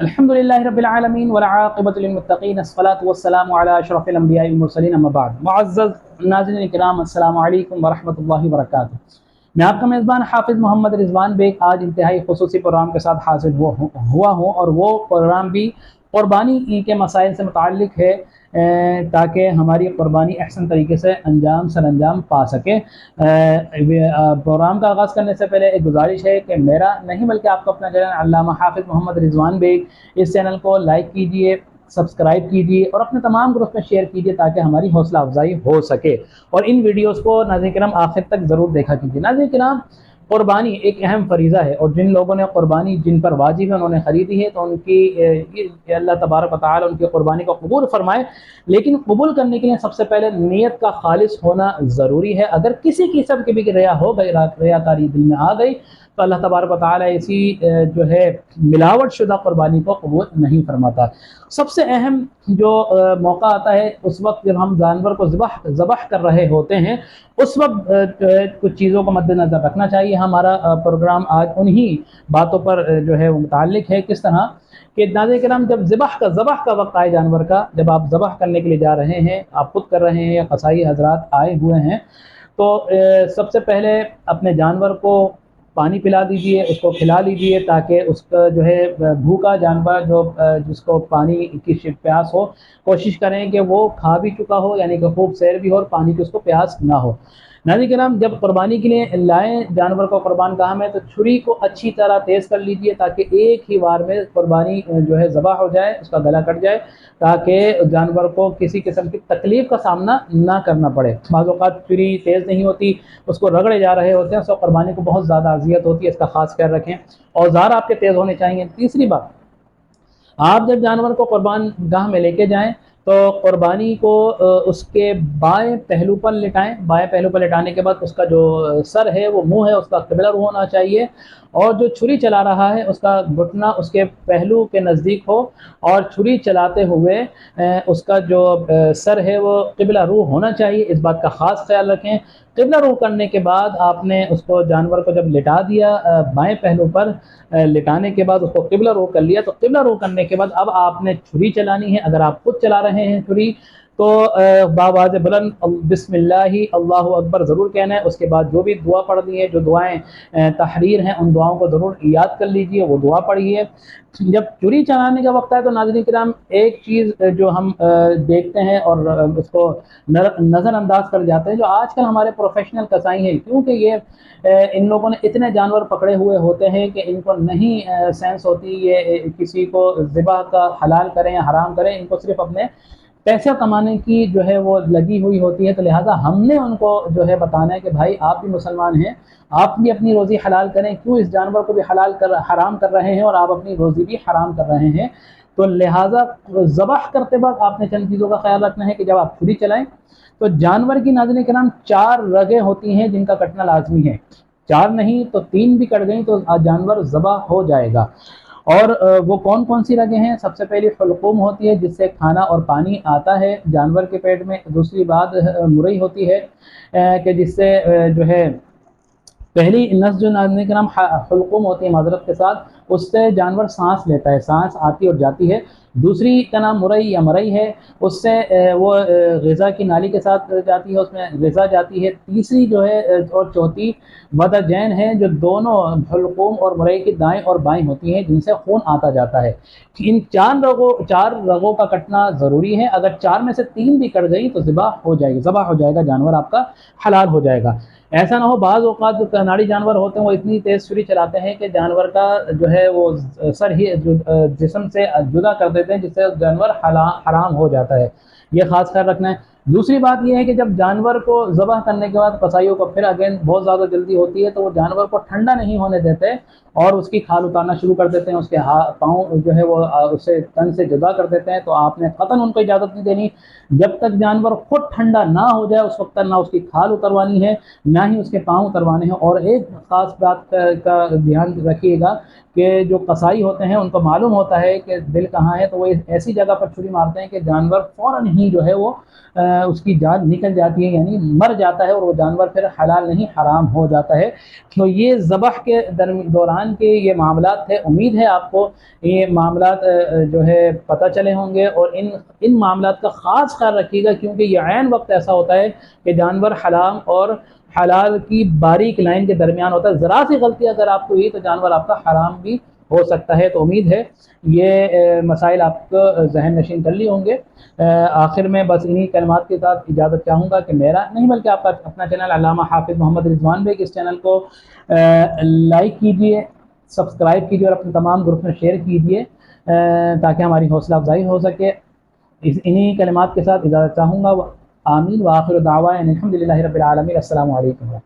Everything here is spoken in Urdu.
الحمدللہ رب العالمین والعاقبۃ للمتقین الصلاۃ والسلام علی اشرف الانبیاء والمرسلین اما بعد۔ معزز ناظرین کرام، السلام علیکم ورحمۃ اللہ وبرکاتہ۔ میں آپ کا میزبان حافظ محمد رضوان بیگ آج انتہائی خصوصی پروگرام کے ساتھ حاضر ہوا ہوں، اور وہ پروگرام بھی قربانی کے مسائل سے متعلق ہے، تاکہ ہماری قربانی احسن طریقے سے سر انجام پا سکے۔ پروگرام کا آغاز کرنے سے پہلے ایک گزارش ہے کہ میرا نہیں بلکہ آپ کو اپنا چینل علامہ حافظ محمد رضوان بیگ، اس چینل کو لائک کیجئے، سبسکرائب کیجئے اور اپنے تمام گروپ میں شیئر کیجئے تاکہ ہماری حوصلہ افزائی ہو سکے، اور ان ویڈیوز کو ناظرین کرام آخر تک ضرور دیکھا کیجئے۔ ناظرین کرام، قربانی ایک اہم فریضہ ہے، اور جن لوگوں نے قربانی جن پر واجب ہے انہوں نے خریدی ہے، تو ان کی اللہ تبارک و تعالی ان کی قربانی کو قبول فرمائے۔ لیکن قبول کرنے کے لیے سب سے پہلے نیت کا خالص ہونا ضروری ہے۔ اگر کسی قسم کی بھی ریا ہو گئی، ریاکاری دل میں آ گئی، تو اللہ تبارک و تعالی اسی جو ہے ملاوٹ شدہ قربانی کو قبول نہیں فرماتا۔ سب سے اہم جو موقع آتا ہے اس وقت جب ہم جانور کو ذبح کر رہے ہوتے ہیں، اس وقت کچھ چیزوں کو مد نظر رکھنا چاہیے۔ ہمارا پروگرام آج انہی باتوں پر جو ہے وہ متعلق ہے۔ کس طرح کہ ناظرین کرام، جب ذبح کا وقت آئے جانور کا، جب آپ ذبح کرنے کے لیے جا رہے ہیں، آپ خود کر رہے ہیں یا قصائی حضرات آئے ہوئے ہیں، تو سب سے پہلے اپنے جانور کو پانی پلا دیجئے، اس کو کھلا لیجئے، تاکہ اس کا جو ہے بھوکا جانور جس کو پانی کی پیاس ہو، کوشش کریں کہ وہ کھا بھی چکا ہو، یعنی کہ خوب سیر بھی ہو اور پانی کی اس کو پیاس نہ ہو۔ ناظرین کرام، جب قربانی کے لیے لائیں جانور کو قربان گاہ میں، تو چھری کو اچھی طرح تیز کر لیجئے تاکہ ایک ہی بار میں قربانی جو ہے ذبح ہو جائے، اس کا گلا کٹ جائے، تاکہ جانور کو کسی قسم کی تکلیف کا سامنا نہ کرنا پڑے۔ بعض اوقات چھری تیز نہیں ہوتی، اس کو رگڑے جا رہے ہوتے ہیں، اس کو قربانی کو بہت زیادہ اذیت ہوتی ہے، اس کا خاص خیال رکھیں۔ اوزار آپ کے تیز ہونے چاہیے۔ تیسری بات، آپ جب جانور کو قربان گاہ میں لے کے جائیں تو قربانی کو اس کے بائیں پہلو پر لٹائیں۔ بائیں پہلو پر لٹانے کے بعد اس کا جو سر ہے، وہ منہ ہے، اس کا قبلہ رخ ہونا چاہیے، اور جو چھری چلا رہا ہے اس کا گھٹنا اس کے پہلو کے نزدیک ہو، اور چھری چلاتے ہوئے اس کا جو سر ہے وہ قبلہ رخ ہونا چاہیے۔ اس بات کا خاص خیال رکھیں۔ قبلہ رخ کرنے کے بعد آپ نے اس کو جانور کو جب لٹا دیا بائیں پہلو پر، لٹانے کے بعد اس کو قبلہ رخ کر لیا، تو قبلہ رخ کرنے کے بعد اب آپ نے چھری چلانی ہے۔ اگر آپ خود چلا رہے ہیں چھری، تو بآواز بلند بسم اللہ اللہ اکبر ضرور کہنا ہے۔ اس کے بعد جو بھی دعا پڑھنی ہے، جو دعائیں تحریر ہیں، ان دعاؤں کو ضرور یاد کر لیجئے، وہ دعا پڑھیے۔ جب چھری چلانے کا وقت ہے تو ناظرین کرام، ایک چیز جو ہم دیکھتے ہیں اور اس کو نظر انداز کر جاتے ہیں، جو آج کل ہمارے پروفیشنل کسائی ہیں، کیونکہ یہ ان لوگوں نے اتنے جانور پکڑے ہوئے ہوتے ہیں کہ ان کو نہیں سینس ہوتی یہ کسی کو ذبح کا حلال کریں یا حرام کریں، ان کو صرف اپنے پیسے کمانے کی جو ہے وہ لگی ہوئی ہوتی ہے۔ تو لہٰذا ہم نے ان کو جو ہے بتانا ہے کہ بھائی آپ بھی مسلمان ہیں، آپ بھی اپنی روزی حلال کریں، کیوں اس جانور کو بھی حرام کر رہے ہیں، اور آپ اپنی روزی بھی حرام کر رہے ہیں۔ تو لہٰذا ذبح کرتے وقت آپ نے چند چیزوں کا خیال رکھنا ہے کہ جب آپ چھری چلائیں تو جانور کی ناظرین کرام 4 رگیں ہوتی ہیں جن کا کٹنا لازمی ہے۔ 4 نہیں تو 3 بھی کٹ گئیں تو جانور ذبح ہو جائے گا۔ اور وہ کون کون سی رگیں ہیں؟ سب سے پہلی حلقوم ہوتی ہے، جس سے کھانا اور پانی آتا ہے جانور کے پیٹ میں۔ دوسری بات مرئی ہوتی ہے کہ جس سے جو ہے پہلی نس جو ناظرین کرام حلقوم ہوتی ہے، معذرت کے ساتھ، اس سے جانور سانس لیتا ہے، سانس آتی اور جاتی ہے۔ دوسری کا نام مرئی یا مرئی ہے، اس سے وہ غذا کی نالی کے ساتھ جاتی ہے، اس میں غذا جاتی ہے۔ تیسری جو ہے اور چوتھی ودجین ہے، جو دونوں حلقوم اور مرئی کی دائیں اور بائیں ہوتی ہیں، جن سے خون آتا جاتا ہے۔ ان 4 رگوں کا کٹنا ضروری ہے۔ اگر 4 میں سے 3 بھی کٹ گئی تو ذبح ہو جائے گا، جانور آپ کا حلال ہو جائے گا۔ ایسا نہ ہو، بعض اوقات جو کناڑی جانور ہوتے ہیں وہ اتنی تیز چھری چلاتے ہیں کہ جانور کا جو ہے وہ سر ہی جسم سے جدا کر دیتے ہیں، جس سے جانور حرام ہو جاتا ہے۔ یہ خاص خیال رکھنا ہے۔ دوسری بات یہ ہے کہ جب جانور کو ذبح کرنے کے بعد قصائیوں کو پھر اگین بہت زیادہ جلدی ہوتی ہے، تو وہ جانور کو ٹھنڈا نہیں ہونے دیتے اور اس کی کھال اتارنا شروع کر دیتے ہیں، اس کے پاؤں جو ہے وہ اسے تن سے جدا کر دیتے ہیں۔ تو آپ نے قطعاً ان کو اجازت نہیں دینی جب تک جانور خود ٹھنڈا نہ ہو جائے، اس وقت تک نہ اس کی کھال اتروانی ہے، نہ ہی اس کے پاؤں اتروانے ہیں۔ اور ایک خاص بات کا دھیان رکھیے گا کہ جو قصائی ہوتے ہیں ان کو معلوم ہوتا ہے کہ دل کہاں ہے، تو وہ ایسی جگہ پر چھری مارتے ہیں کہ جانور فوراً ہی جو ہے وہ اس کی جان نکل جاتی ہے، یعنی مر جاتا ہے، اور وہ جانور پھر حلال نہیں حرام ہو جاتا ہے۔ تو یہ ذبح کے دوران کے یہ معاملات تھے، امید ہے آپ کو یہ معاملات جو ہے پتہ چلے ہوں گے، اور ان معاملات کا خاص خیال رکھیے گا، کیونکہ یہ عین وقت ایسا ہوتا ہے کہ جانور حرام اور حلال کی باریک لائن کے درمیان ہوتا ہے، ذرا سی غلطی اگر آپ کو ہوئی تو جانور آپ کا حرام بھی ہو سکتا ہے۔ تو امید ہے یہ مسائل آپ کو ذہن نشین کر لی ہوں گے۔ آخر میں بس انہی کلمات کے ساتھ اجازت چاہوں گا کہ میرا نہیں بلکہ آپ کا اپنا چینل علامہ حافظ محمد رضوان بیگ، اس چینل کو لائک کیجئے، سبسکرائب کیجئے، اور اپنے تمام گروپ میں شیئر کیجئے تاکہ ہماری حوصلہ افزائی ہو سکے۔ انہی کلمات کے ساتھ اجازت چاہوں گا۔ آمین وآخر دعوانا الحمد للہ رب العالمین۔ السلام علیکم۔